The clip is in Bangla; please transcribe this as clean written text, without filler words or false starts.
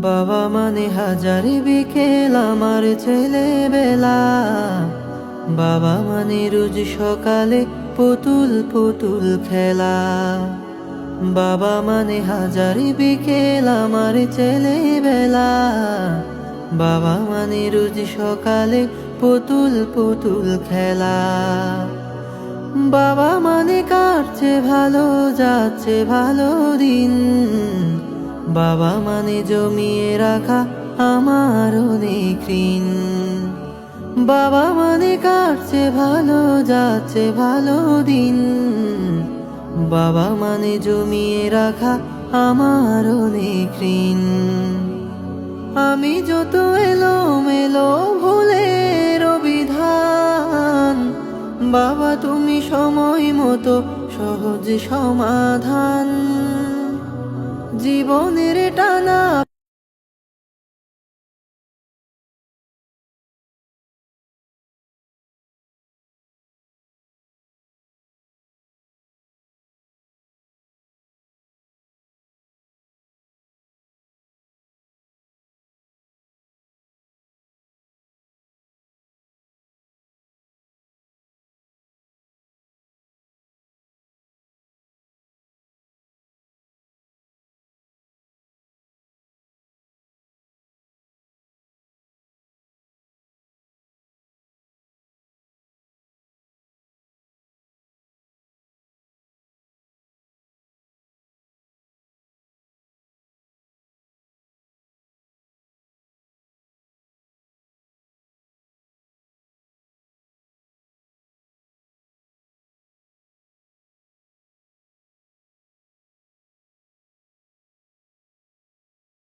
বাবা মানে হাজার বিকেল আমার ছেলেবেলা। বাবা মানে রোজ সকালে পুতুল পুতুল খেলা। বাবা মানে হাজার বিকেল আমার ছেলেবেলা। বাবা মানে রোজ সকালে পুতুল পুতুল খেলা। বাবা মানে কাটছে ভালো, যাচ্ছে ভালো দিন। বাবা মানে জমিয়ে রাখা আমার অনেক ঋণ। বাবা মানে কাটছে ভালো, যাচ্ছে ভালো দিন। বাবা মানে জমিয়ে রাখা আমার অনেক ঋণ। আমি যত এলোমেলো ভুলের বিধান, বাবা তুমি সময় মতো সহজ সমাধান। জীবনের টানা